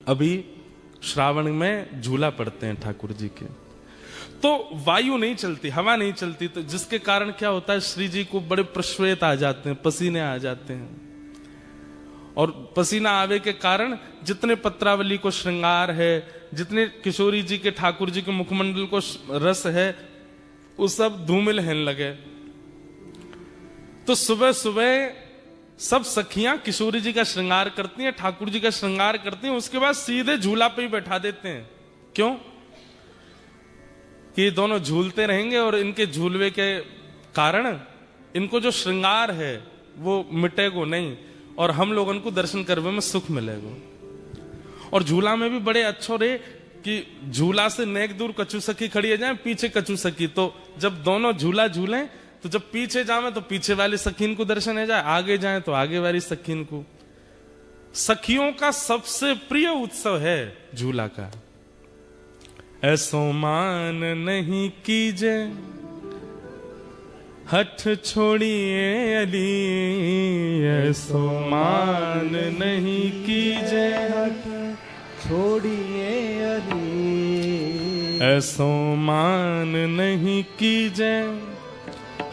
अभी श्रावण में झूला पड़ते हैं ठाकुर जी के, तो वायु नहीं चलती, हवा नहीं चलती, तो जिसके कारण क्या होता है, श्री जी को बड़े प्रश्वेत आ जाते हैं, पसीने आ जाते हैं। और पसीना आवे के कारण जितने पत्रावली को श्रृंगार है, जितने किशोरी जी के ठाकुर जी के मुखमंडल को रस है, वो सब धूमिल होने लगे। तो सुबह सुबह सब सखियां किशोरी जी का श्रृंगार करती हैं, ठाकुर जी का श्रृंगार करती हैं, उसके बाद सीधे झूला पे ही बैठा देते हैं। क्यों? कि दोनों झूलते रहेंगे और इनके झूलवे के कारण इनको जो श्रृंगार है वो मिटेगो नहीं, और हम लोगों को दर्शन करने में सुख मिलेगा। और झूला में भी बड़े अच्छो रे कि झूला से नेक दूर कछु सखी खड़ी है जाए, पीछे कछु सखी, तो जब दोनों झूला झूलें तो जब पीछे जावे तो पीछे वाली सखीन को दर्शन है जाए, आगे जाए तो आगे वाली सखीन को। सखियों का सबसे प्रिय उत्सव है झूला का। ऐसो मान नहीं कीजे हठ छोड़िए अली, ऐसो मान नहीं कीजे हठ छोड़िए अली, ऐसो मान नहीं कीजे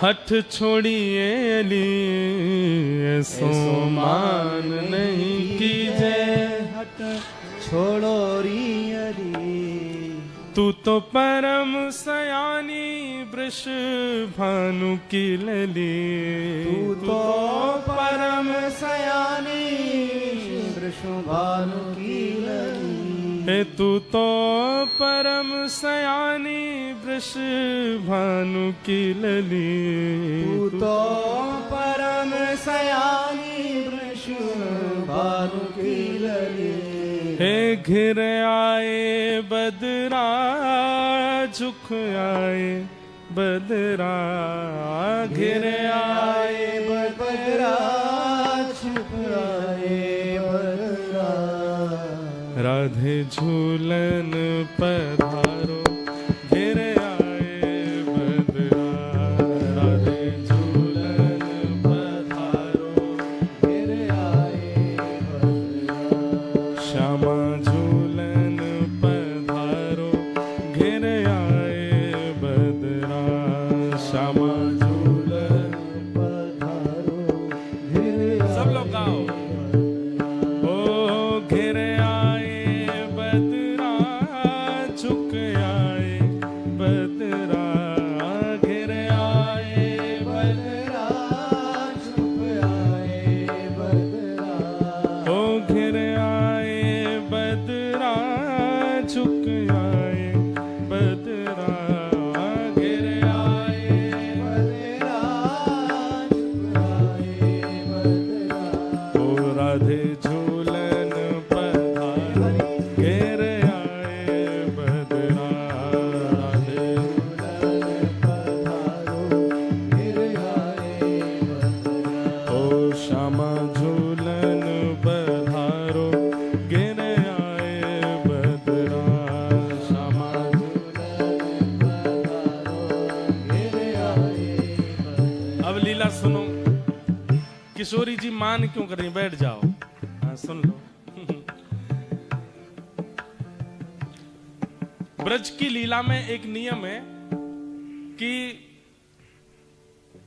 हठ छोड़िए अली, ऐसो मान नहीं कीजे हठ छोड़ो री अली। तू तो परम सयानी वृष भानु की लली, तू तो परम सयानी वृष भानु की लली, हे तू तो परम सयानी वृष भानु की लली, तू तो परम सयानी वृष भानु की लली। हे घिर आए बदरा झुक आए बदरा, घिर आए बदरा झुक आए बदरा, राधे झूलन पधारो घिर आए बदरा, राधे झूलन पधारो घिर आए बदरा, श्यामा झूलन पधारो घिर आए बदरा, श्यामा झूलन पधारो घिर आए। सब लोग गाओ। ओ घिर आए बदरा झुक आए बदरा, घिर आए बदरा झुक आए बदरा, ओ घिर आए बदरा झुक आए बदरा, घिर आए बदरा झुक आए बदरा, ओ राधे झूलन पधारो घेर आए बदरा, राधे पधारो घिर आए बदरा, ओ श्यामा झूलन पधारो घेर आए बदरा, श्यामा झूलन पधारो घिर आए बदरा। अब लीला सुनो। किशोरी जी मान क्यों कर रही? बैठ जाओ, हाँ सुन लो। ब्रज की लीला में एक नियम है कि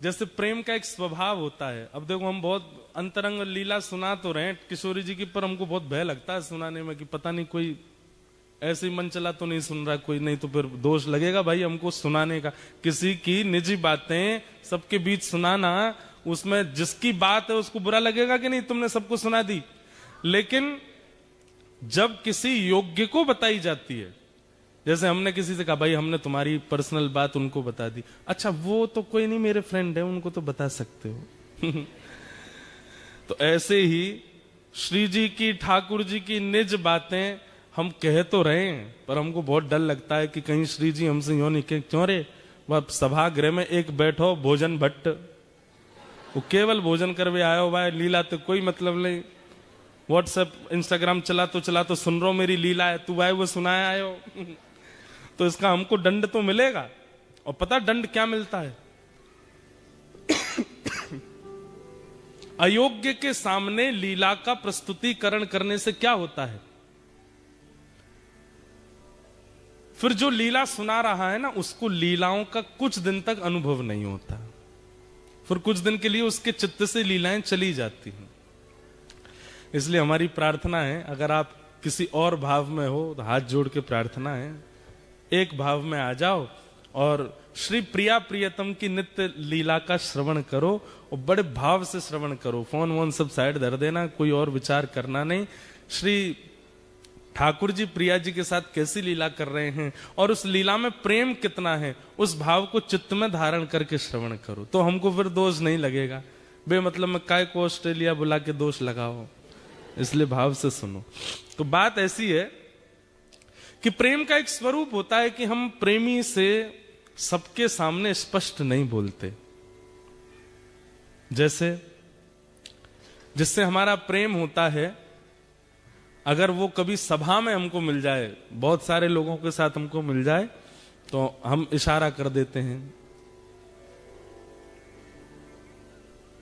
जैसे प्रेम का एक स्वभाव होता है। अब देखो, हम बहुत अंतरंग लीला सुना तो रहे हैं किशोरी जी की, पर हमको बहुत भय लगता है सुनाने में कि पता नहीं कोई ऐसे ही मन चला तो नहीं सुन रहा कोई, नहीं तो फिर दोष लगेगा भाई हमको सुनाने का। किसी की निजी बातें सबके बीच सुनाना, उसमें जिसकी बात है उसको बुरा लगेगा कि नहीं, तुमने सबको सुना दी। लेकिन जब किसी योग्य को बताई जाती है, जैसे हमने किसी से कहा भाई हमने तुम्हारी पर्सनल बात उनको बता दी, अच्छा वो तो कोई नहीं मेरे फ्रेंड है, उनको तो बता सकते हो। तो ऐसे ही श्री जी की, ठाकुर जी की निज बातें हम कह तो रहे हैं, पर हमको बहुत डर लगता है कि कहीं श्री जी हमसे यूं नहीं कहें, क्यों रे वह सभागृह में एक बैठो भोजन भट्ट, वो केवल भोजन करवे आयो भाई, लीला तो कोई मतलब नहीं। व्हाट्सएप इंस्टाग्राम चला तो सुन रहा मेरी लीला है, तू भाई वो सुनाया आयो। तो इसका हमको दंड तो मिलेगा। और पता दंड क्या मिलता है? अयोग्य के सामने लीला का प्रस्तुतिकरण करने से क्या होता है? फिर जो लीला सुना रहा है ना, उसको लीलाओं का कुछ दिन तक अनुभव नहीं होता, फिर कुछ दिन के लिए उसके चित्त से लीलाएं चली जाती हैं। इसलिए हमारी प्रार्थना है, अगर आप किसी और भाव में हो तो हाथ जोड़ के प्रार्थना है, एक भाव में आ जाओ और श्री प्रिया प्रियतम की नित्य लीला का श्रवण करो, और बड़े भाव से श्रवण करो। फोन वोन सब साइड धर देना, कोई और विचार करना नहीं। श्री ठाकुर जी प्रिया जी के साथ कैसी लीला कर रहे हैं और उस लीला में प्रेम कितना है, उस भाव को चित्त में धारण करके श्रवण करो, तो हमको फिर दोष नहीं लगेगा। बेमतलब में काय को ऑस्ट्रेलिया बुला के दोष लगाओ, इसलिए भाव से सुनो। तो बात ऐसी है कि प्रेम का एक स्वरूप होता है कि हम प्रेमी से सबके सामने स्पष्ट नहीं बोलते। जैसे जिससे हमारा प्रेम होता है, अगर वो कभी सभा में हमको मिल जाए, बहुत सारे लोगों के साथ हमको मिल जाए, तो हम इशारा कर देते हैं।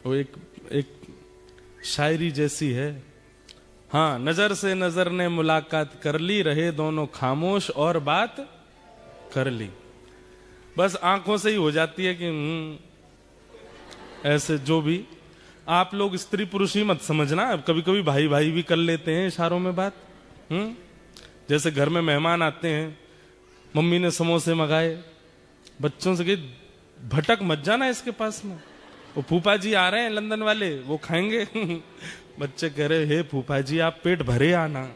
वो एक शायरी जैसी है, हाँ, नजर से नजर ने मुलाकात कर ली, रहे दोनों खामोश और बात कर ली। बस आंखों से ही हो जाती है कि ऐसे। जो भी आप लोग स्त्री पुरुष ही मत समझना, कभी कभी भाई भाई भी कर लेते हैं इशारों में बात। जैसे घर में मेहमान आते हैं, मम्मी ने समोसे मंगाए, बच्चों से कही भटक मत जाना इसके पास में, वो फूफा जी आ रहे हैं लंदन वाले, वो खाएंगे। बच्चे कह रहे, हे फूफा जी आप पेट भरे आना,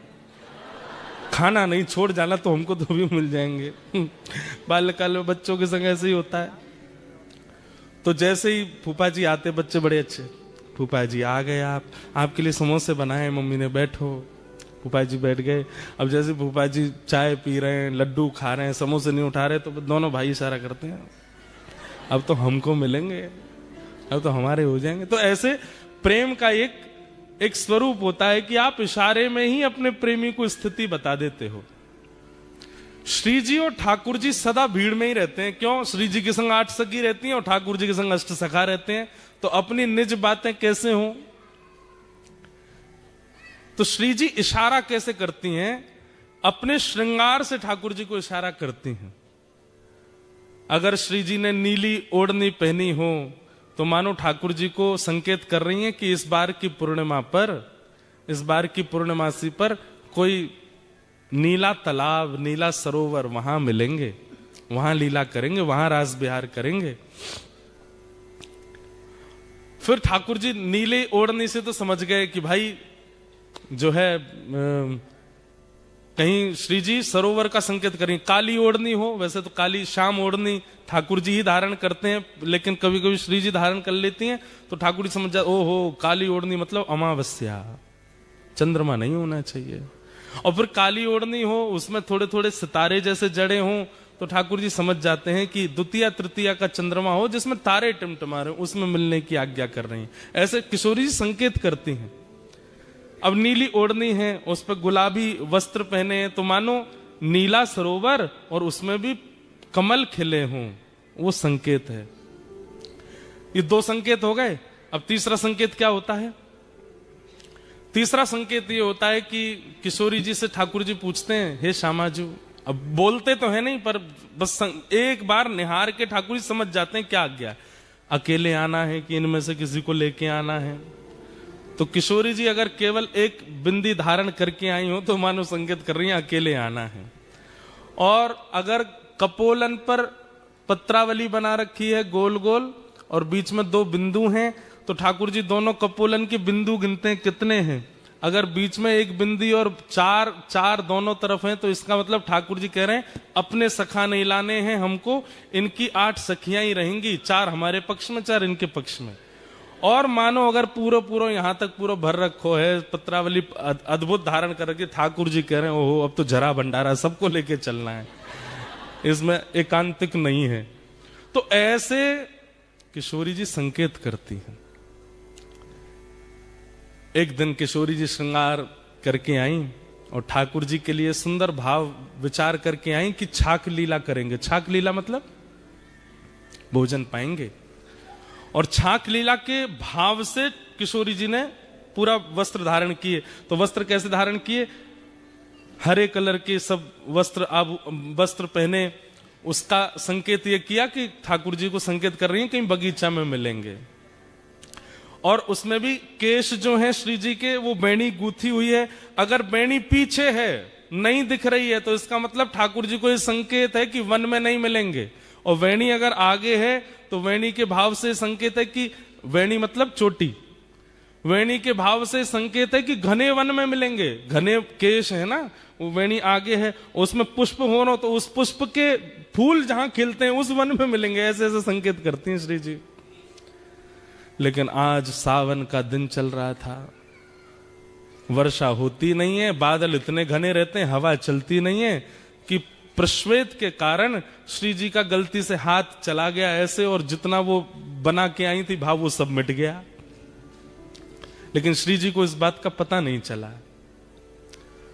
खाना नहीं छोड़ जाना, तो हमको तो भी मिल जाएंगे। बाल्यकाल में बच्चों के संग ऐसे ही होता है। तो जैसे ही फूफा जी आते, बच्चे बड़े अच्छे, फूफा जी आ गए, आपके लिए समोसे बनाए मम्मी ने, बैठो। फूफा जी बैठ गए। अब जैसे फूफा जी चाय पी रहे हैं, लड्डू खा रहे हैं, समोसे नहीं उठा रहे, तो दोनों भाई इशारा करते हैं, अब तो हमको मिलेंगे, अब तो हमारे हो जाएंगे। तो ऐसे प्रेम का एक स्वरूप होता है कि आप इशारे में ही अपने प्रेमी को स्थिति बता देते हो। श्री जी और ठाकुर जी सदा भीड़ में ही रहते हैं। क्यों? श्री जी के संग 8 सखी रहती हैं और ठाकुर जी के संग 8 सखा रहते हैं, तो अपनी निज बातें कैसे हों? तो श्री जी इशारा कैसे करती हैं? अपने श्रृंगार से ठाकुर जी को इशारा करती हैं। अगर श्री जी ने नीली ओढ़नी पहनी हो, तो मानो ठाकुर जी को संकेत कर रही हैं कि इस बार की पूर्णिमा पर, इस बार की पूर्णमासी पर कोई नीला तालाब, नीला सरोवर, वहां मिलेंगे, वहां लीला करेंगे, वहां रास बिहार करेंगे। फिर ठाकुर जी नीले ओढ़नी से तो समझ गए कि भाई जो है कहीं श्री जी सरोवर का संकेत करेंगे। काली ओढ़नी हो, वैसे तो काली श्याम ओढ़नी ठाकुर जी ही धारण करते हैं, लेकिन कभी कभी श्री जी धारण कर लेती हैं, तो ठाकुर जी समझ जाए, ओहो काली ओढ़नी मतलब अमावस्या, चंद्रमा नहीं होना चाहिए। और फिर काली ओढ़नी हो, उसमें थोड़े थोड़े सितारे जैसे जड़े हों, तो ठाकुर जी समझ जाते हैं कि द्वितीया तृतीया का चंद्रमा हो जिसमें तारे टिमटिमा रहे, उसमें मिलने की आज्ञा कर रही हैं। ऐसे किशोरी जी संकेत करती हैं। अब नीली ओढ़नी है, उस पर गुलाबी वस्त्र पहने हैं, तो मानो नीला सरोवर और उसमें भी कमल खिले हों, वो संकेत है। ये 2 संकेत हो गए। अब तीसरा संकेत क्या होता है? तीसरा संकेत ये होता है कि किशोरी जी से ठाकुर जी पूछते हैं, हे श्यामाजू, अब बोलते तो है नहीं, पर बस एक बार निहार के ठाकुर जी समझ जाते हैं क्या आज्ञा, अकेले आना है कि इनमें से किसी को लेके आना है। तो किशोरी जी अगर केवल एक बिंदी धारण करके आई हो, तो मानो संकेत कर रही है अकेले आना है। और अगर कपोलन पर पत्रावली बना रखी है गोल गोल, और बीच में 2 बिंदु हैं, तो ठाकुर जी दोनों कपोलन के बिंदु गिनते हैं कितने हैं। अगर बीच में एक बिंदी और 4 दोनों तरफ हैं, तो इसका मतलब ठाकुर जी कह रहे हैं अपने सखा नहीं लाने हैं हमको, इनकी 8 सखियां ही रहेंगी, 4 हमारे पक्ष में, 4 इनके पक्ष में। और मानो अगर पूरा यहां तक पूरा भर रखो है, पत्रावली अद्भुत धारण करके, ठाकुर जी कह रहे हैं ओहो अब तो जरा भंडारा सबको लेके चलना है, इसमें एकांतिक नहीं है। तो ऐसे किशोरी जी संकेत करती हैं। एक दिन किशोरी जी श्रृंगार करके आई और ठाकुर जी के लिए सुंदर भाव विचार करके आई कि छाक लीला करेंगे। छाक लीला मतलब भोजन पाएंगे। और छाक लीला के भाव से किशोरी जी ने पूरा वस्त्र धारण किए। तो वस्त्र कैसे धारण किए? हरे कलर के सब वस्त्र पहने, उसका संकेत ये किया कि ठाकुर जी को संकेत कर रही है कहीं बगीचा में मिलेंगे। और उसमें भी केश जो है श्री जी के वो बेणी गूंथी हुई है। अगर बेणी पीछे है, नहीं दिख रही है, तो इसका मतलब ठाकुर जी को ये संकेत है कि वन में नहीं मिलेंगे। और वेणी अगर आगे है तो वेणी के भाव से संकेत है कि वेणी मतलब चोटी, वेणी के भाव से संकेत है कि घने वन में मिलेंगे। घने केश है ना, वो वेणी आगे है, उसमें पुष्प हो ना, तो उस पुष्प के फूल जहां खिलते हैं उस वन में मिलेंगे। ऐसे ऐसे संकेत करती हैं श्री जी। लेकिन आज सावन का दिन चल रहा था, वर्षा होती नहीं है, बादल इतने घने रहते हैं, हवा चलती नहीं है कि प्रश्वेत के कारण श्री जी का गलती से हाथ चला गया ऐसे, और जितना वो बना के आई थी भाव वो सब मिट गया। लेकिन श्री जी को इस बात का पता नहीं चला।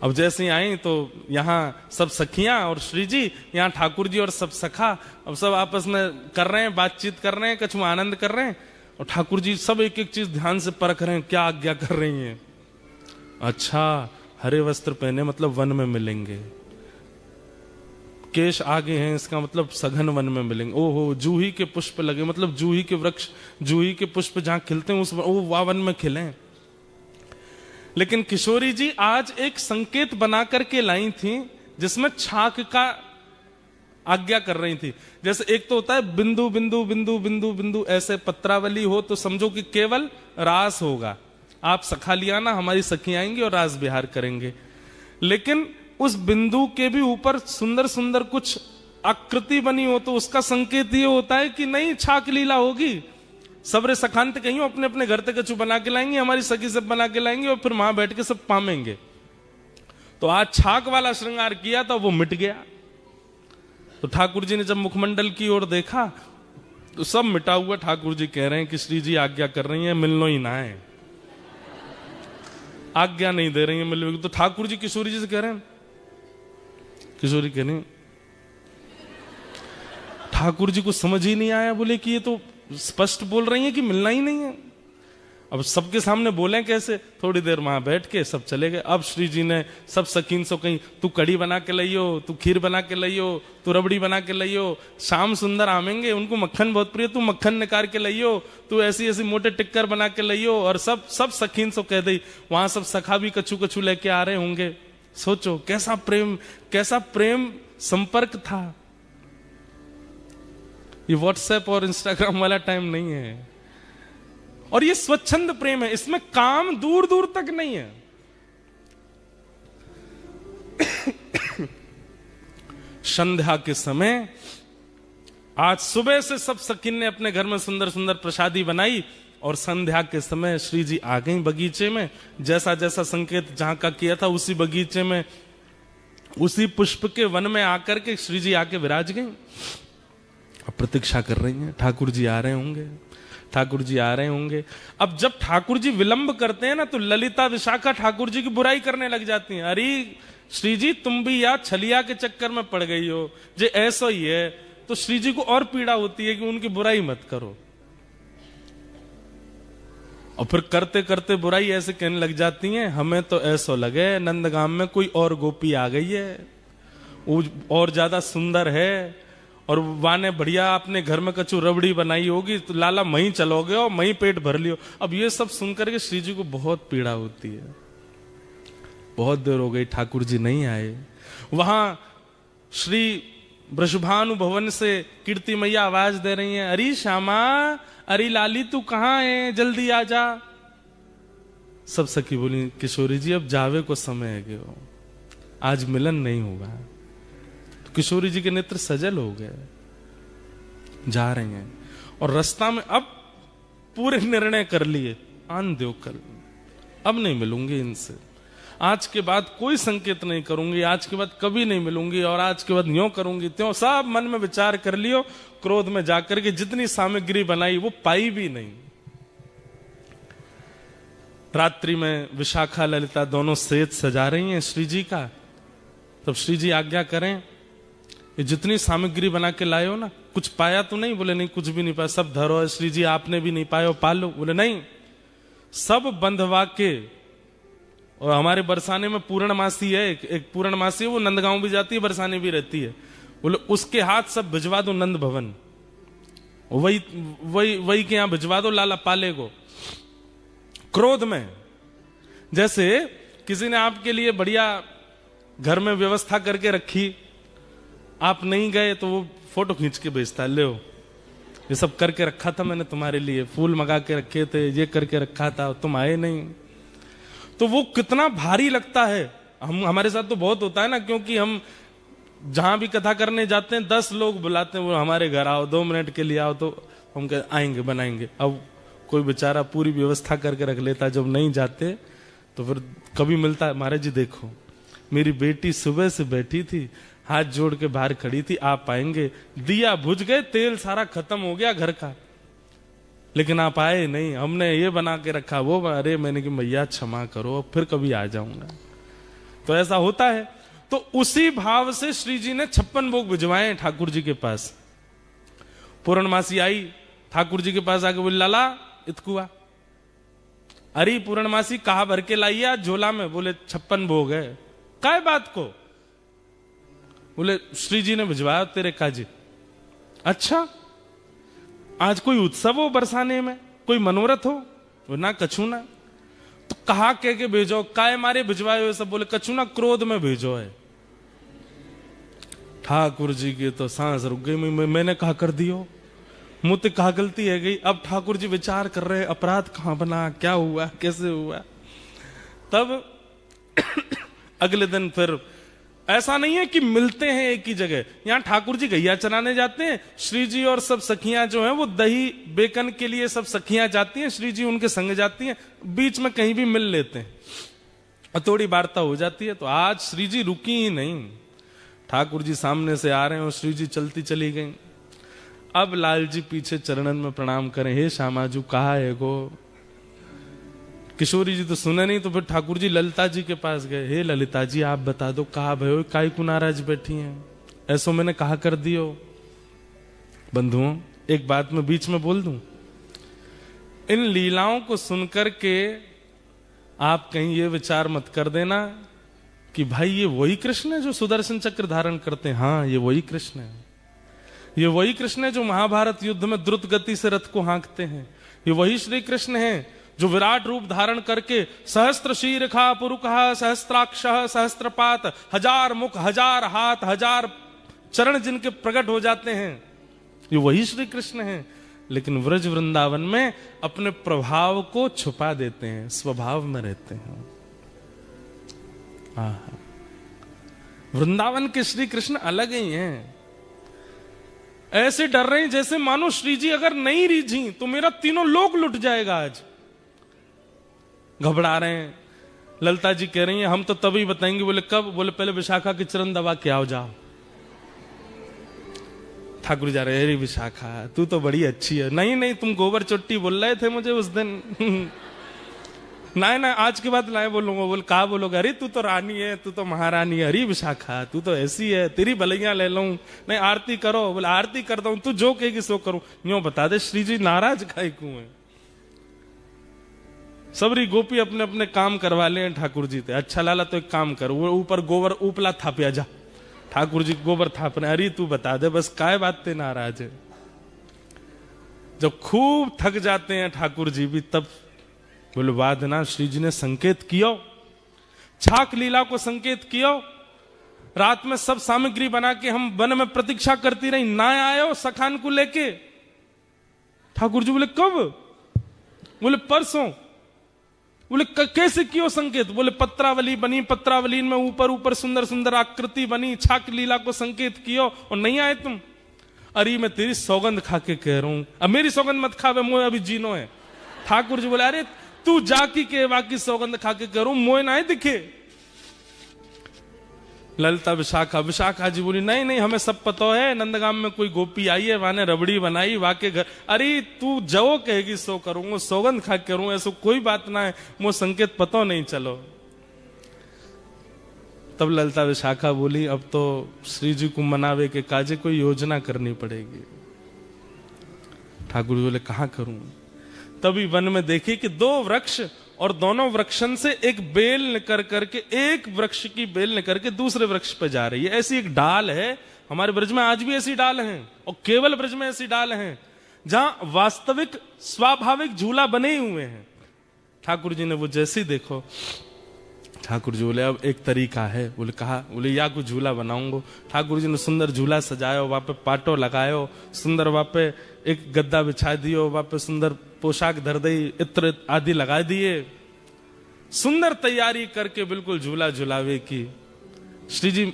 अब जैसे ही आई तो यहाँ सब सखियां और श्री जी, यहाँ ठाकुर जी और सब सखा, अब सब आपस में कर रहे हैं, बातचीत कर रहे हैं, कछु आनंद कर रहे हैं। और ठाकुर जी सब एक एक चीज ध्यान से परख रहे हैं, क्या आज्ञा कर रही हैं। अच्छा, हरे वस्त्र पहने मतलब वन में मिलेंगे, केश आगे हैं इसका मतलब सघन वन में मिलेंगे। ओहो, जूही के पुष्प लगे मतलब जूही के वृक्ष, जूही के पुष्प जहां खिलते हैं उस वन में खिले। लेकिन किशोरी जी आज एक संकेत बना करके लाई थी जिसमें छाक का आज्ञा कर रही थी। जैसे एक तो होता है बिंदु बिंदु बिंदु बिंदु बिंदु, ऐसे पत्रावली हो तो समझो कि केवल रास होगा, आप सखा लिया ना, हमारी सखी आएंगी और रास विहार करेंगे। लेकिन उस बिंदु के भी ऊपर सुंदर सुंदर कुछ आकृति बनी हो तो उसका संकेत ये होता है कि नहीं, छाक लीला होगी। सबरे सखांत कहीं अपने अपने घर तक कछु बना के लाएंगे, हमारी सखी सब बना के लाएंगे और फिर वहां बैठ के सब पामेंगे। तो आज छाक वाला श्रृंगार किया था, वो मिट गया। तो ठाकुर जी ने जब मुखमंडल की ओर देखा तो सब मिटा हुआ। ठाकुर जी कह रहे हैं कि श्री जी आज्ञा कर रही हैं मिलनो ही ना है, आज्ञा नहीं दे रही है मिलने। तो ठाकुर जी किशोरी जी से कह रहे हैं, किशोरी कह रही ठाकुर जी को समझ ही नहीं आया, बोले कि ये तो स्पष्ट बोल रही है कि मिलना ही नहीं है। अब सबके सामने बोले कैसे। थोड़ी देर वहां बैठ के सब चले गए। अब श्री जी ने सब सकीन सो कहीं, तू कड़ी बना के लाइयो, तू खीर बना के लाइयो, तू रबड़ी बना के लाइयो, शाम सुंदर आमेंगे, उनको मक्खन बहुत प्रिय, तू मक्खन निकाल के लाइयो, तू ऐसी ऐसी मोटे टिक्कर बना के लाइयो। और सब सकीन सो कह दी। वहां सब सखा भी कछु कछु लेके आ रहे होंगे। सोचो कैसा प्रेम संपर्क था। ये व्हाट्सएप और इंस्टाग्राम वाला टाइम नहीं है। और ये स्वच्छंद प्रेम है, इसमें काम दूर दूर तक नहीं है। संध्या के समय आज सुबह से सब सकिन ने अपने घर में सुंदर सुंदर प्रसादी बनाई और संध्या के समय श्री जी आ गई बगीचे में। जैसा जैसा संकेत जहां का किया था उसी बगीचे में, उसी पुष्प के वन में आकर के श्री जी आके विराज गई। अब प्रतीक्षा कर रही हैं, ठाकुर जी आ रहे होंगे, ठाकुर जी आ रहे होंगे। अब जब ठाकुर जी विलंब करते हैं ना तो ललिता विशाखा ठाकुर जी की बुराई करने लग जाती हैं। अरे श्री जी तुम भी यार छलिया के चक्कर में पड़ गई हो, जे ऐसा ही है। तो श्री जी को और पीड़ा होती है कि उनकी बुराई मत करो। और फिर करते करते बुराई ऐसे कहने लग जाती हैं, हमें तो ऐसा लगे नंदगाम में कोई और गोपी आ गई है, वो और ज्यादा सुंदर है, और वाने बढ़िया अपने घर में कछु रबड़ी बनाई होगी तो लाला मही चलोगे और मही पेट भर लियो। अब ये सब सुनकर के श्री जी को बहुत पीड़ा होती है। बहुत देर हो गई, ठाकुर जी नहीं आए। वहां श्री वृषभानु भवन से कीर्ति मैया आवाज दे रही हैं, अरे श्यामा, अरे लाली तू कहाँ है, जल्दी आ जा। सब सखी बोली, किशोरी जी अब जावे को समय है गयो, आज मिलन नहीं होगा। तो किशोरी जी के नेत्र सजल हो गए, जा रहे हैं। और रास्ता में अब पूरे निर्णय कर लिए, आन दो कल, अब नहीं मिलूंगी इनसे, आज के बाद कोई संकेत नहीं करूंगी, आज के बाद कभी नहीं मिलूंगी, और आज के बाद यूं करूंगी त्यों। सब मन में विचार कर लियो। क्रोध में जाकर के जितनी सामग्री बनाई वो पाई भी नहीं। रात्रि में विशाखा ललिता दोनों सेज सजा रही हैं श्री जी का। तब श्री जी आज्ञा करें, ये जितनी सामग्री बना के लाए हो ना, कुछ पाया तो नहीं? बोले नहीं, कुछ भी नहीं पाया, सब धरो है श्री जी, आपने भी नहीं पाया, पालो। बोले नहीं, सब बंधवा के और हमारे बरसाने में पूर्णमासी है, एक पूर्णमासी है, वो नंदगांव भी जाती है, बरसाने भी रहती है। बोले उसके हाथ सब भिजवा दो नंद भवन, वही वही वही के यहां भिजवा दो लाला पाले को। क्रोध में जैसे किसी ने आपके लिए बढ़िया घर में व्यवस्था करके रखी, आप नहीं गए तो वो फोटो खींच के भेजता है, ले ये सब करके रखा था मैंने तुम्हारे लिए, फूल मंगा के रखे थे, ये करके रखा था, तुम आए नहीं। तो वो कितना भारी लगता है। हमारे साथ तो बहुत होता है ना, क्योंकि हम जहां भी कथा करने जाते हैं 10 लोग बुलाते हैं, वो हमारे घर आओ 2 मिनट के लिए आओ, तो हम कह आएंगे बनाएंगे। अब कोई बेचारा पूरी व्यवस्था करके रख लेता, जब नहीं जाते तो फिर कभी मिलता है, महाराज जी देखो मेरी बेटी सुबह से बैठी थी, हाथ जोड़ के बाहर खड़ी थी, आप आएंगे, दिया बुझ गए, तेल सारा खत्म हो गया घर का, लेकिन आप आए नहीं, हमने ये बना के रखा वो। अरे मैंने कि मैया क्षमा करो, फिर कभी आ जाऊंगा। तो ऐसा होता है। तो उसी भाव से श्री जी ने 56 भोग भिजवाए ठाकुर जी के पास। पूर्णमासी आई ठाकुर जी के पास आके बोली लाला इतकुआ, अरे पूर्णमासी कहा भर के लाई आज झोला में? बोले 56 भोग है। काय बात को? बोले श्री जी ने भिजवाया तेरे काजी। अच्छा आज कोई उत्सव हो बरसाने में, कोई मनोरथ हो? ना कछु ना। तो कहा कह के भेजो, काय मारे भिजवाए हुए सब? बोले कछु ना, क्रोध में भेजो है। ठाकुर जी की तो सांस रुक गई। मैंने कहा कर दियो, मुझसे कहा गलती है गई। अब ठाकुर जी विचार कर रहे अपराध कहां बना, क्या हुआ, कैसे हुआ। तब अगले दिन फिर ऐसा नहीं है कि मिलते हैं एक ही जगह, यहां ठाकुर जी गैया चराने जाते हैं, श्री जी और सब सखियां जो हैं वो दही बेकन के लिए सब सखियां जाती हैं, श्री जी उनके संग जाती हैं, बीच में कहीं भी मिल लेते हैं और थोड़ी वार्ता हो जाती है। तो आज श्री जी रुकी ही नहीं, ठाकुर जी सामने से आ रहे हैं और श्री जी चलती चली गई। अब लाल जी पीछे चरणन में प्रणाम करें, हे श्यामाजू कहा है गो। किशोरी जी तो सुने नहीं, तो फिर ठाकुर जी ललिता जी के पास गए, हे ललिता जी आप बता दो कहा भयो, काई को नाराज बैठी हैं, ऐसो मैंने कहा कर दियो। बंधुओं एक बात मैं बीच में बोल दूं, इन लीलाओं को सुनकर के आप कहीं ये विचार मत कर देना कि भाई ये वही कृष्ण है जो सुदर्शन चक्र धारण करते हैं। हाँ ये वही कृष्ण है, ये वही कृष्ण है जो महाभारत युद्ध में द्रुत गति से रथ को हाँकते हैं। ये वही श्री कृष्ण है जो विराट रूप धारण करके सहस्त्र शीर्षा पुरुषः सहस्त्राक्षः सहस्त्रपात, 1000 मुख 1000 हाथ 1000 चरण जिनके प्रकट हो जाते हैं, ये वही श्री कृष्ण है। लेकिन व्रज वृंदावन में अपने प्रभाव को छुपा देते हैं, स्वभाव में रहते हैं। वृंदावन के श्री कृष्ण अलग ही हैं। ऐसे डर रहे हैं जैसे मानो श्री जी अगर नहीं रीझी तो मेरा तीनों लोक लुट जाएगा। आज घबरा रहे हैं। ललिता जी कह रही हैं हम तो तभी बताएंगे। बोले कब? बोले पहले विशाखा की चरण दबा के आओ, जाओ। ठाकुर जा रहे, अरे विशाखा तू तो बड़ी अच्छी है। नहीं नहीं तुम गोबर चोट्टी बोल रहे थे मुझे उस दिन। ना आज के बाद लाए बोलूंगा। बोल कहा बोलोगे? अरे तू तो रानी है, तू तो महारानी है। अरे विशाखा तू तो ऐसी है, तेरी भलैया ले लूं। नहीं आरती करो। बोले आरती करता हूं, तू जो कहेगी सो करूं। यूं बता दे श्री जी नाराज काहे क्यों है? सबरी गोपी अपने अपने काम करवा ले ठाकुर जी थे। अच्छा लाला तो एक काम कर, वो ऊपर गोबर उपला थापिया जा। ठाकुर जी गोबर थाप रहे। अरे तू बता दे बस काय बात ते नाराज है। जब खूब थक जाते हैं ठाकुर जी भी, तब बोले वादना श्री जी ने संकेत कियो, छाक लीला को संकेत कियो। रात में सब सामग्री बना के हम वन में प्रतीक्षा करती रही, ना आयो सखान को लेके। ठाकुर जी बोले कब? बोले परसों। बोले कैसे कियो संकेत? बोले पत्रावली बनी, पत्रावली में ऊपर ऊपर सुंदर सुंदर आकृति बनी, छाक लीला को संकेत कियो और नहीं आए तुम। अरे मैं तेरी सौगंध खा के कह रहा हूं, अब मेरी सौगंध मत खावे, मोए अभी जीनो है। ठाकुर जी बोले अरे तू जाकी के बाकी सौगंध खा के कह रहा हूं, मोए ना दिखे। ललिता विशाखा जी बोली नहीं नहीं हमें सब पता है, नंदगाम में कोई गोपी आई है, वहां ने रबड़ी बनाई, वाके घर। अरे तू जो कहेगी सो करूंगा, सौगंध खा के करूंगा, ऐसा कोई बात ना है, मुझे संकेत पता नहीं। चलो तब ललिता विशाखा बोली अब तो श्री जी को मनावे के काजे कोई योजना करनी पड़ेगी। ठाकुर बोले कहां करूं? तभी वन में देखी कि 2 वृक्ष और दोनों वृक्षन से एक बेल निकल करके, एक वृक्ष की बेल निकल के दूसरे वृक्ष पे जा रही है। ऐसी एक डाल है, हमारे ब्रज में आज भी ऐसी डाल हैं, और केवल ब्रज में ऐसी डाल हैं जहां वास्तविक स्वाभाविक झूला बने ही हुए हैं। ठाकुर जी ने वो जैसे ही देखो, ठाकुर जी बोले अब एक तरीका है, बोले कहा, बोले या कुछ झूला बनाऊंगा। ठाकुर जी ने सुंदर झूला सजायो, वहां पे पाटो लगायो, सुंदर वहां पे एक गद्दा बिछा दियो, वहां पे सुंदर पोशाक धर दी, इत्र आदि लगा दिए, सुंदर तैयारी करके बिल्कुल झूला झुलावे की। श्री जी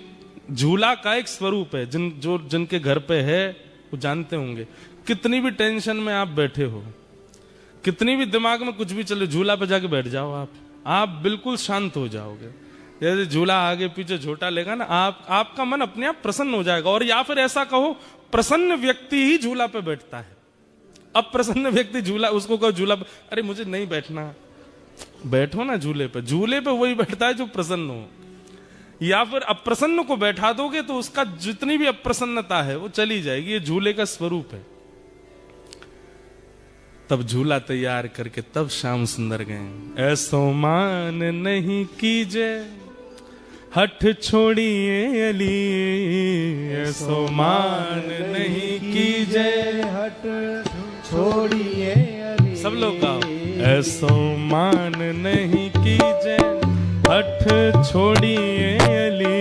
झूला का एक स्वरूप है, जिनके घर पे है वो जानते होंगे। कितनी भी टेंशन में आप बैठे हो, कितनी भी दिमाग में कुछ भी चले, झूला पे जाके बैठ जाओ, आप बिल्कुल शांत हो जाओगे। जैसे झूला आगे पीछे झोटा लेगा ना, आपका मन अपने आप प्रसन्न हो जाएगा। और या फिर ऐसा कहो, प्रसन्न व्यक्ति ही झूला पे बैठता है। अब प्रसन्न व्यक्ति झूला, उसको कहो झूला, अरे मुझे नहीं बैठना, बैठो ना झूले पे। झूले पे वही बैठता है जो प्रसन्न हो। या फिर अप्रसन्न को बैठा दोगे तो उसका जितनी भी अप्रसन्नता है वो चली जाएगी। ये झूले का स्वरूप है। तब झूला तैयार करके तब श्याम सुंदर गए। ऐसो मान नहीं कीजे हठ छोड़िए अली, ऐसो मान नहीं कीजे हट छोड़िए अली। सब लोग गाओ। ऐसो मान नहीं कीजे हठ छोड़िए अली,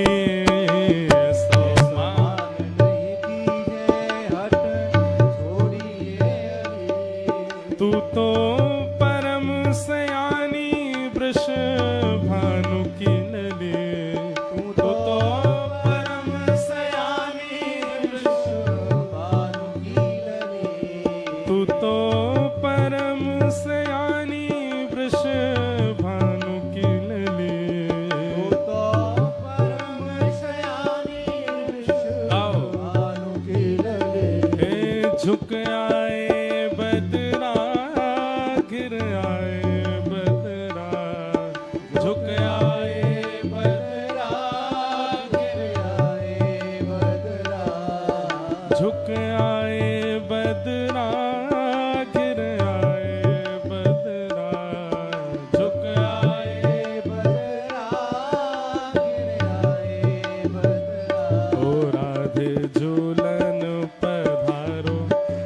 ऐसो मान नहीं कीजे हट छोड़िए अली। तू तो परम सयानी वृष भानु की नली, तू तो परम सयानी वृष भानु की लली। तू तो परम सयानी वृष भानु की नली। तू तो परम सयानी वृष भानु की लली। हे झुक आए बदरा, गिर आए बदरा, झुक आए बदरा गिर आए बदरा। झुक आए बदरा, गिर आए बदरा, झुक आए बदरा गिर आए बदरा। ओ राधे झूलन पधारो,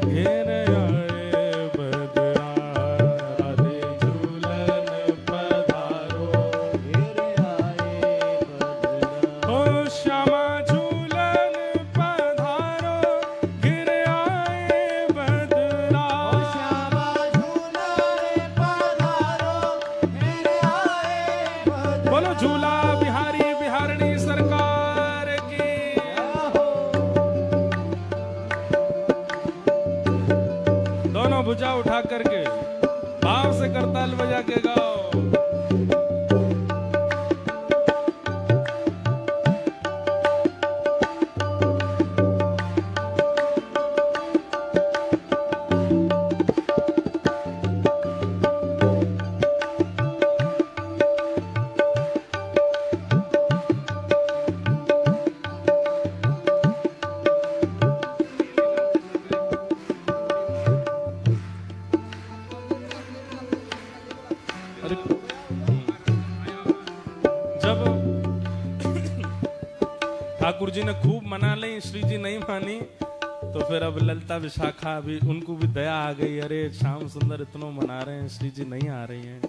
घेर आए बदरा, राधे झूलन पधारो। गिर आए बदरा। ओ श्यामा झूलन पधारो, गिर आए बदरा। श्यामा झूलन पधारो गिर आए बदरा। बोलो झूला बिहारी बिहारणी सरकार की। दोनों भुजा उठा करके भाव से करताल बजा के गाओ। अरे जब ठाकुर जी ने खूब मना ली, श्री जी नहीं मानी, तो फिर अब ललिता विशाखा भी, उनको भी दया आ गई। अरे श्याम सुंदर इतना मना रहे हैं, श्री जी नहीं आ रही हैं।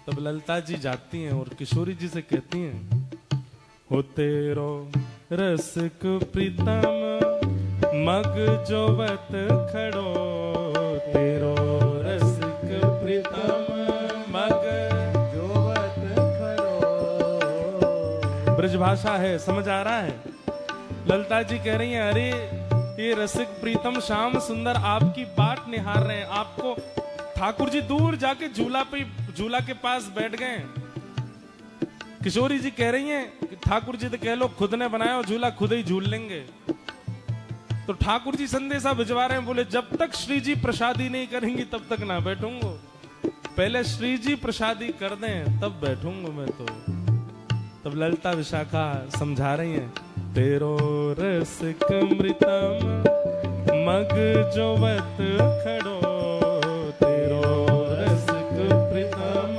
तब ललिता जी जाती हैं और किशोरी जी से कहती हैं, हो तेरो रसिक प्रीतम मग जोवत खड़ो, तेरो रसिक प्रीतम मग जोवत खड़ो। ब्रजभाषा है, समझ आ रहा है। ललिता जी कह रही हैं, अरे ये रसिक प्रीतम श्याम सुंदर आपकी बाट निहार रहे हैं। आपको ठाकुर जी दूर जाके झूला के पास बैठ गए। किशोरी जी कह रही हैं कि ठाकुर जी तो कह लो खुद ने बनाया, झूला खुद ही झूल लेंगे। तो ठाकुर जी संदेशा भिजवा रहे हैं, बोले जब तक श्री जी प्रसादी नहीं करेंगी तब तक ना बैठूंगा, पहले श्री जी प्रसादी कर दें तब बैठूंगा मैं। तो तब ललिता विशाखा समझा रही हैं, तेरो रसिक मृतम मग जोवत खड़ो, तेरो रसिक प्रीतम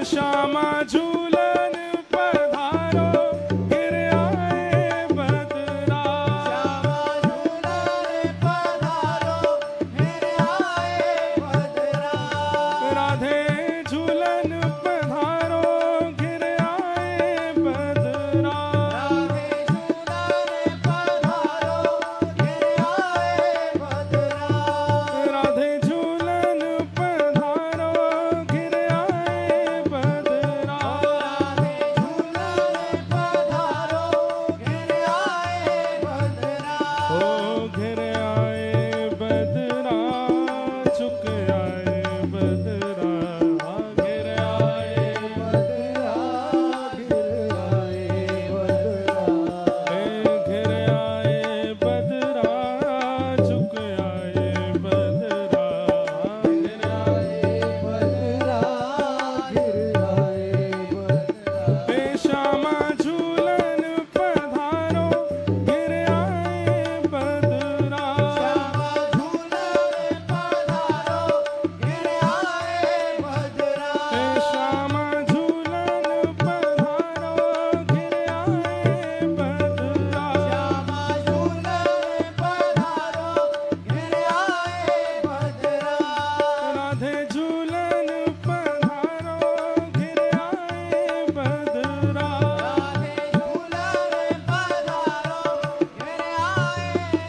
श्यामा झूलन पधारो गिर आए बदरा। श्यामा झूलन पधारो गिर आए बदरा। राधे झूलन पधारो गिर आए बदरा। राधे झूलन पधारो गिर आए बदरा। राधे झूलन पधारो गिर आए बदरा। राधे झूलन पधारो गिर आए बदरा। ओ घिर आए बदरा चुक आए बदरा। घिर आए बदरा गिर आए बदरा। घिर आए बदरा चुक आए बदरा। गिर आए बदरा गिर आए बदरा। हे श्यामा झूलन पधारो गिर आए बदरा। श्यामा झूलन पधारो गिर आए बदरा। हे श्यामा झूलन पधारो गिर आए बदरा। श्यामा झूलन पधारो गिर आए बदरा। राधे झूलन पधारो गिर आए बदरा। राधे झूलन पधारो गिर आए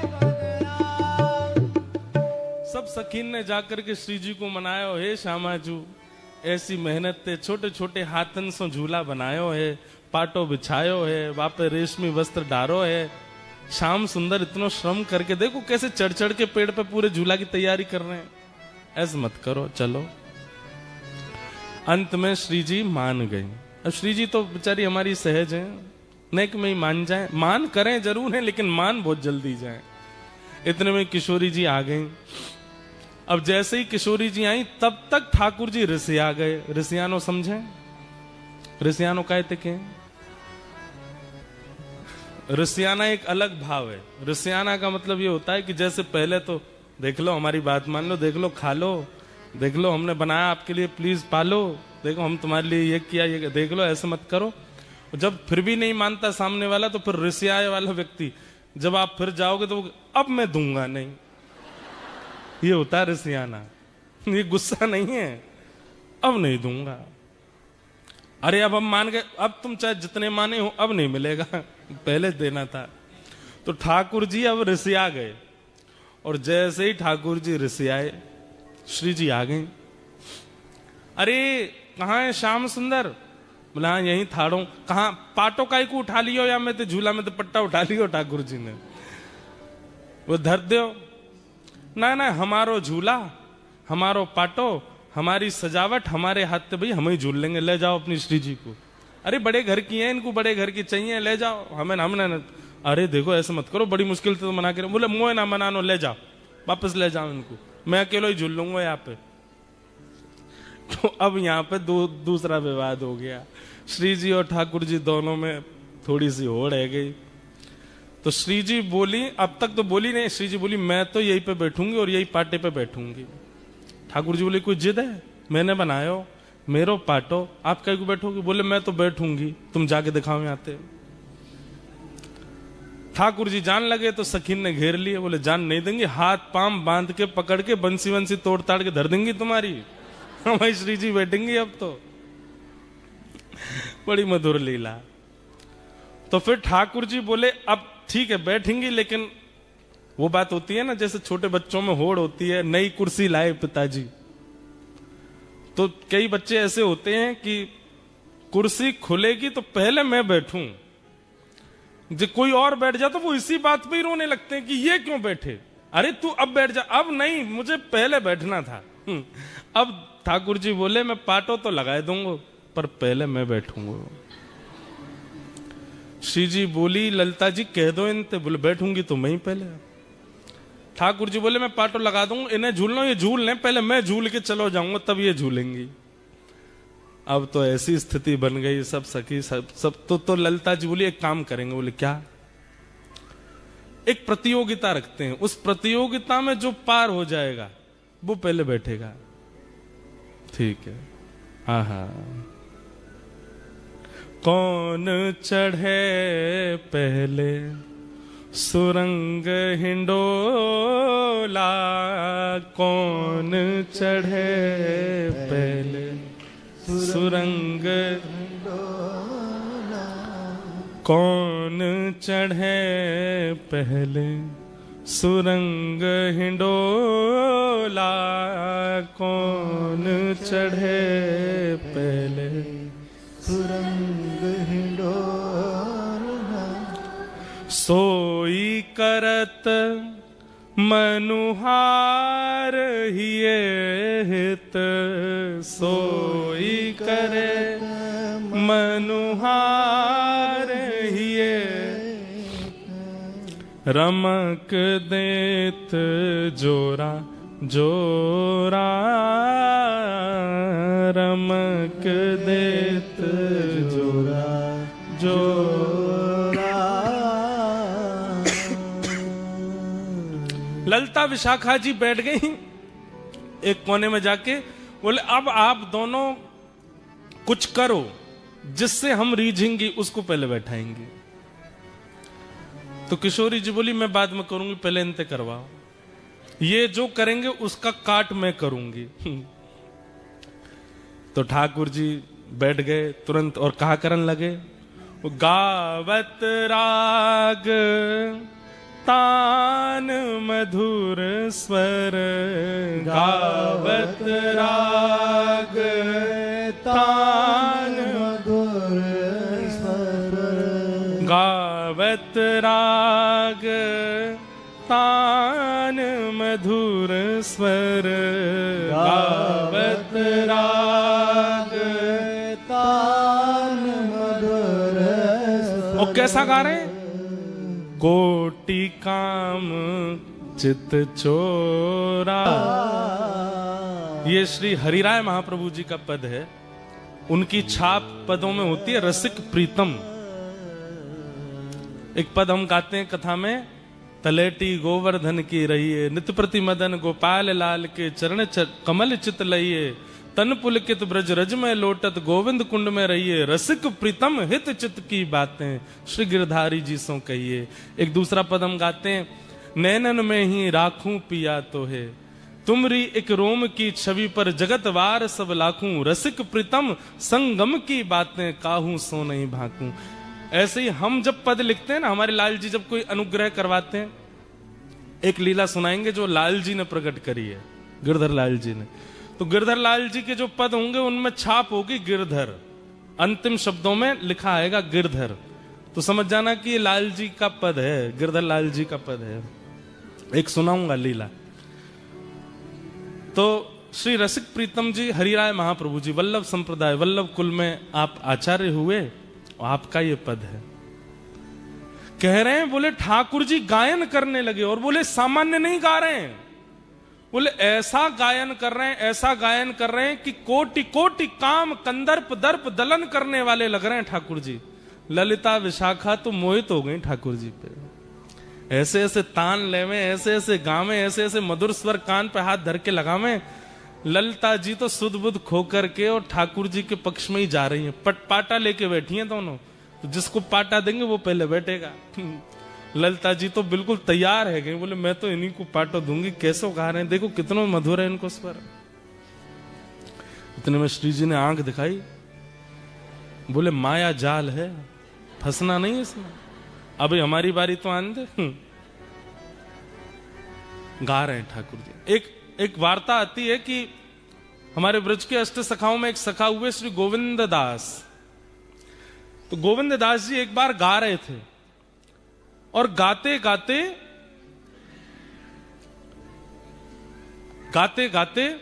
बदरा। सब सखीन ने जाकर के श्री जी को मनायो, हे श्यामाजू ऐसी मेहनत ते छोटे छोटे हाथन सो झूला बनायो है, पाटो बिछायो है, वापे रेशमी वस्त्र डारो है। श्याम सुंदर इतनो श्रम करके देखो कैसे चढ़ चढ़ के पेड़ पे पूरे झूला की तैयारी कर रहे हैं। ऐसे मत करो, चलो। अंत में श्री जी मान गई। अब श्री जी तो बेचारी हमारी सहज है, नेक में ही मान जाए, मान करें जरूर है लेकिन मान बहुत जल्दी जाए। इतने में किशोरी जी आ गई। अब जैसे ही किशोरी जी आई तब तक ठाकुर जी ऋषिया गए। ऋषियानो समझे? ऋषियानो कहते के ऋषियाना एक अलग भाव है। ऋषियाना का मतलब ये होता है कि जैसे पहले तो देख लो, हमारी बात मान लो, देख लो, खा लो, देख लो हमने बनाया आपके लिए, प्लीज पालो, देखो हम तुम्हारे लिए ये किया, ये देख लो, ऐसे मत करो। जब फिर भी नहीं मानता सामने वाला तो फिर ऋषियाए वाला व्यक्ति जब आप फिर जाओगे तो अब मैं दूंगा नहीं, ये होता है ऋषियाना। ये गुस्सा नहीं है, अब नहीं दूंगा। अरे अब हम मान गए, अब तुम चाहे जितने माने हो अब नहीं मिलेगा, पहले देना था। तो ठाकुर जी अब ऋषिया गए और जैसे ही ठाकुर जी ऋषियाए श्री जी आ गए। अरे कहाँ है श्याम सुंदर? बोला हाँ यहीं थाड़ो। कहाँ? पाटो काई को उठा लियो या मैं तो झूला में तो पट्टा उठा लियो ठाकुर जी ने, वो धर दो ना ना, हमारो झूला, हमारो पाटो, हमारी सजावट, हमारे हाथ से भाई हम ही झूल लेंगे, ले जाओ अपनी श्री जी को। अरे बड़े घर की है, इनको बड़े घर की चाहिए, ले जाओ, हमें हमने। अरे देखो ऐसे मत करो, बड़ी मुश्किल से तो मना के। बोले मोए ना मनानो, ले जाओ, वापस ले जाओ इनको, मैं अकेला ही झूल लूंगा यहाँ पे। तो अब यहाँ पे दूसरा विवाद हो गया। श्री जी और ठाकुर जी दोनों में थोड़ी सी होड़ है गई। तो श्री जी बोली, अब तक तो बोली नहीं, श्री जी बोली मैं तो यहीं पे बैठूंगी और यही पाटे पे बैठूंगी। ठाकुर जी बोले कोई जिद है? मैंने बनायो, मेरो पाटो, आप कहीं को बैठोगे? बोले मैं तो बैठूंगी, तुम जाके दिखाओ यहाँ पे। ठाकुर जी जान लगे तो सखीन ने घेर लिए, बोले जान नहीं देंगे, हाथ पांव बांध के पकड़ के बंसी वंसी तोड़ ताड़ के धर देंगी तुम्हारी। हमारी श्री जी बैठेंगी अब तो। बड़ी मधुर लीला। तो फिर ठाकुर जी बोले अब ठीक है बैठेंगी, लेकिन वो बात होती है ना जैसे छोटे बच्चों में होड़ होती है, नई कुर्सी लाए पिताजी। तो कई बच्चे ऐसे होते हैं कि कुर्सी खुलेगी तो पहले मैं बैठूं, जो कोई और बैठ जा तो वो इसी बात पे ही रोने लगते हैं कि ये क्यों बैठे, अरे तू अब बैठ जा। अब नहीं, मुझे पहले बैठना था। अब ठाकुर जी बोले मैं पाटो तो लगा दूंगा पर पहले मैं बैठूंगा। श्री जी बोली ललिता जी कह दो इनते, बोले बैठूंगी तो मैं ही पहले। ठाकुर जी बोले मैं पाटो लगा दूंगा, इन्हें झूलना, ये झूल लें, पहले मैं झूल के चलो जाऊंगा तब ये झूलेंगी। अब तो ऐसी स्थिति बन गई, सब सखी सब तो ललिता जी बोली एक काम करेंगे। बोले क्या? एक प्रतियोगिता रखते हैं, उस प्रतियोगिता में जो पार हो जाएगा वो पहले बैठेगा। ठीक है, हाँ हाँ। कौन चढ़े पहले सुरंग हिंडोला, कौन चढ़े पहले सुरंग, कौन चढ़े पहले सुरंग हिंडोला, कौन चढ़े पहले सुरंग हिंडोला। सोई करत मनुहार हिये हित, सोई करे मनुहार हिये, रमक देत जोरा जोरा, रमक देत जोरा जोरा। ललिता विशाखा जी बैठ गई एक कोने में जाके, बोले अब आप दोनों कुछ करो जिससे हम रीझेंगी, उसको पहले बैठाएंगे। तो किशोरी जी बोली मैं बाद में करूंगी, पहले इनते करवाओ, ये जो करेंगे उसका काट मैं करूंगी। तो ठाकुर जी बैठ गए तुरंत और कहा करन लगे, गावत राग तान मधुर स्वर, गावत राग तान मधुर स्वर, गावत राग तान मधुर स्वर, गावत राग तान मधुर स्वर। और कैसा गा रहे हैं? कोटि काम चित चोरा। ये श्री हरिराय महाप्रभु जी का पद है, उनकी छाप पदों में होती है रसिक प्रीतम। एक पद हम गाते हैं कथा में, तलेटी गोवर्धन की रहिए, नित प्रति मदन गोपाल लाल के चरण कमल चित लइए, तन पुलकित ब्रज रज में लोटत गोविंद कुंड में रहिए, रसिक प्रीतम हित चित की बातें श्री गिरधारी जी सो कहिए। एक दूसरा पद हम गाते हैं, नैनन में ही राखूं पिया तो है, तुमरी एक रोम की छवि पर जगत वार सब लाखूं, रसिक प्रीतम संगम की बातें काहू सो नहीं भाकूं। ऐसे ही हम जब पद लिखते हैं ना, हमारे लाल जी जब कोई अनुग्रह करवाते हैं, एक लीला सुनाएंगे जो लाल जी ने प्रकट करी है, गिरधर लाल जी ने। तो गिरधर लाल जी के जो पद होंगे उनमें छाप होगी गिरधर, अंतिम शब्दों में लिखा आएगा गिरधर। तो समझ जाना कि ये लाल जी का पद है, गिरधर लाल जी का पद है। एक सुनाऊंगा लीला। तो श्री रसिक प्रीतम जी हरिराय महाप्रभु जी, वल्लभ संप्रदाय, वल्लभ कुल में आप आचार्य हुए, आपका ये पद है। कह रहे हैं, बोले ठाकुर जी गायन करने लगे, और बोले सामान्य नहीं गा रहे हैं, बोले ऐसा गायन कर रहे हैं, ऐसा गायन कर रहे हैं कि कोटि कोटि काम कंदर्प दर्प दलन करने वाले लग रहे हैं ठाकुर जी। ललिता विशाखा तो मोहित हो गई ठाकुर जी पे, ऐसे ऐसे तान लेवे, ऐसे ऐसे गावे, ऐसे ऐसे मधुर स्वर कान पे हाथ धर के लगावे। ललिता जी तो सुध बुध खो करके और ठाकुर जी के पक्ष में ही जा रही हैं, पाटा लेके बैठी हैं दोनों। तो जिसको पाटा देंगे वो पहले बैठेगा। ललिता जी तो बिल्कुल तैयार है गई, बोले मैं तो इन्हीं को पाटो दूंगी। कैसे गा रहे हैं, देखो कितना मधुर है इनको स्वर। इतने में श्री जी ने आंख दिखाई, बोले माया जाल है, फंसना नहीं इसमें, अभी हमारी बारी तो आने दे। गा रहे हैं ठाकुर जी। एक वार्ता आती है कि हमारे ब्रज के अष्ट सखाओं में एक सखा हुए श्री गोविंद दास। तो गोविंद दास जी एक बार गा रहे थे, और गाते गाते गाते गाते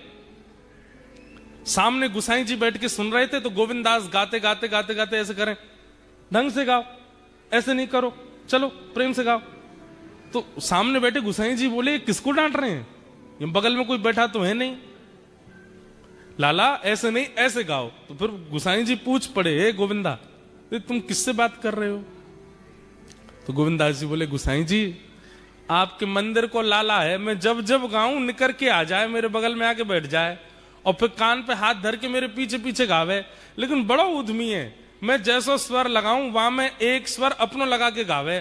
सामने गुसाई जी बैठ के सुन रहे थे। तो गोविंद दास गाते गाते गाते गाते ऐसे करें, ढंग से गाओ, ऐसे नहीं करो, चलो प्रेम से गाओ। तो सामने बैठे गुसाई जी बोले किसको डांट रहे हैं, ये बगल में कोई बैठा तो है नहीं, लाला ऐसे नहीं ऐसे गाओ। तो फिर गुसाई जी पूछ पड़े, हे गोविंदा तुम किससे बात कर रहे हो? तो गोविंदास जी बोले, गुसाई जी आपके मंदिर को लाला है, मैं जब जब गाऊं निकर के आ जाए, मेरे बगल में आके बैठ जाए और फिर कान पे हाथ धर के मेरे पीछे पीछे गावे, लेकिन बड़ा उद्यमी है, मैं जैसो स्वर लगाऊं वहां मैं एक स्वर अपनो लगा के गावे।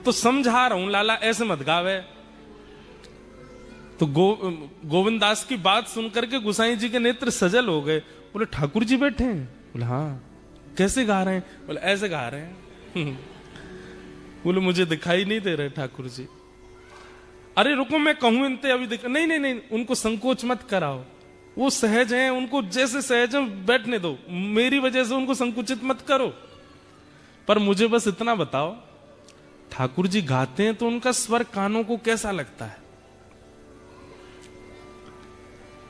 तो समझा रहा हूं लाला ऐसे मत गावे। तो गोविंद दास की बात सुनकर के गुसाई जी के नेत्र सजल हो गए। बोले ठाकुर जी बैठे हैं? बोले हाँ। कैसे गा रहे हैं? बोले ऐसे गा रहे हैं। बोले मुझे दिखाई नहीं दे रहे ठाकुर जी। अरे रुको मैं कहूं इनते अभी नहीं नहीं नहीं, उनको संकोच मत कराओ, वो सहज हैं, उनको जैसे सहज है बैठने दो, मेरी वजह से उनको संकुचित मत करो। पर मुझे बस इतना बताओ, ठाकुर जी गाते हैं तो उनका स्वर कानों को कैसा लगता है?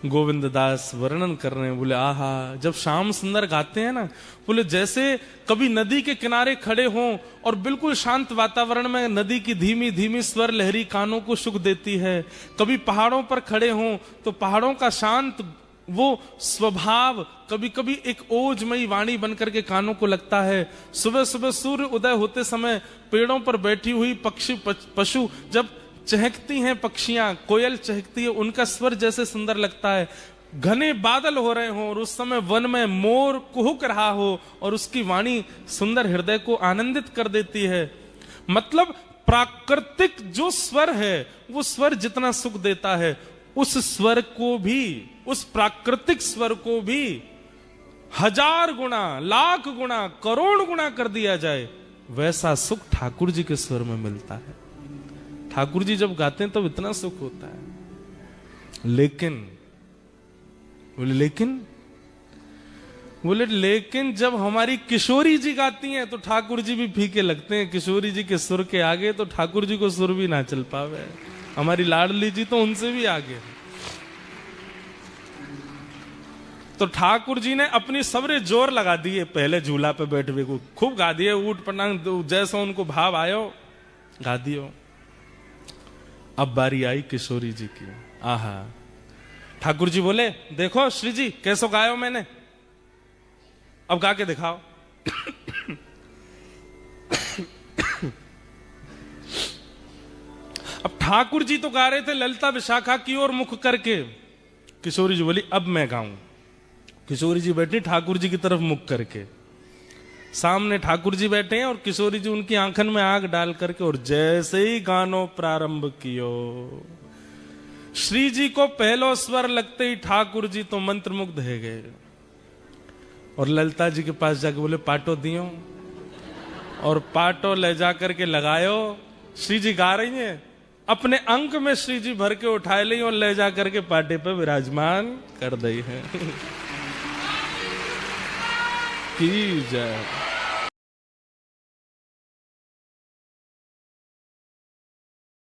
गोविंद दास वर्णन कर रहे हैं। बोले आहा, जब श्याम सुंदर गाते हैं ना, बोले जैसे कभी नदी के किनारे खड़े हों और बिल्कुल शांत वातावरण में नदी की धीमी धीमी स्वर लहरी कानों को सुख देती है। कभी पहाड़ों पर खड़े हों तो पहाड़ों का शांत वो स्वभाव कभी कभी एक ओजमयी वाणी बनकर के कानों को लगता है। सुबह सुबह सूर्य उदय होते समय पेड़ों पर बैठी हुई पक्षी पशु जब चहकती हैं, पक्षियां कोयल चहकती है, उनका स्वर जैसे सुंदर लगता है। घने बादल हो रहे हो और उस समय वन में मोर कुहुक रहा हो और उसकी वाणी सुंदर हृदय को आनंदित कर देती है। मतलब प्राकृतिक जो स्वर है वो स्वर जितना सुख देता है, उस स्वर को भी, उस प्राकृतिक स्वर को भी 1000 गुना, लाख गुना, करोड़ गुना कर दिया जाए, वैसा सुख ठाकुर जी के स्वर में मिलता है। ठाकुर जी जब गाते हैं तब इतना सुख होता है। लेकिन बोले लेकिन जब हमारी किशोरी जी गाती हैं तो ठाकुर जी भी फीके लगते हैं। किशोरी जी के सुर के आगे तो ठाकुर जी को सुर भी ना चल पावे। हमारी लाडली जी तो उनसे भी आगे। तो ठाकुर जी ने अपनी सबरे जोर लगा दिए, पहले झूला पे बैठ हुए को खूब गा दिए, ऊट पटांग जैसा उनको भाव आयो गा दियो। अब बारी आई किशोरी जी की। आहा, ठाकुर जी बोले देखो श्री जी कैसो गायो मैंने, अब गा के दिखाओ। अब ठाकुर जी तो गा रहे थे ललिता विशाखा की ओर मुख करके। किशोरी जी बोली अब मैं गाऊं। किशोरी जी बैठी ठाकुर जी की तरफ मुख करके। सामने ठाकुर जी बैठे हैं और किशोरी जी उनकी आंखन में आग डाल करके, और जैसे ही गानो प्रारंभ कियो, श्री जी को पहलो स्वर लगते ही ठाकुर जी तो मंत्रमुग्ध हो गए। और ललिता जी के पास जाके बोले पाटो दियो, और पाटो ले जाकर के लगायो। श्री जी गा रही हैं, अपने अंक में श्री जी भर के उठाए ली और ले जाकर के पाटे पे विराजमान कर दी है। की जय।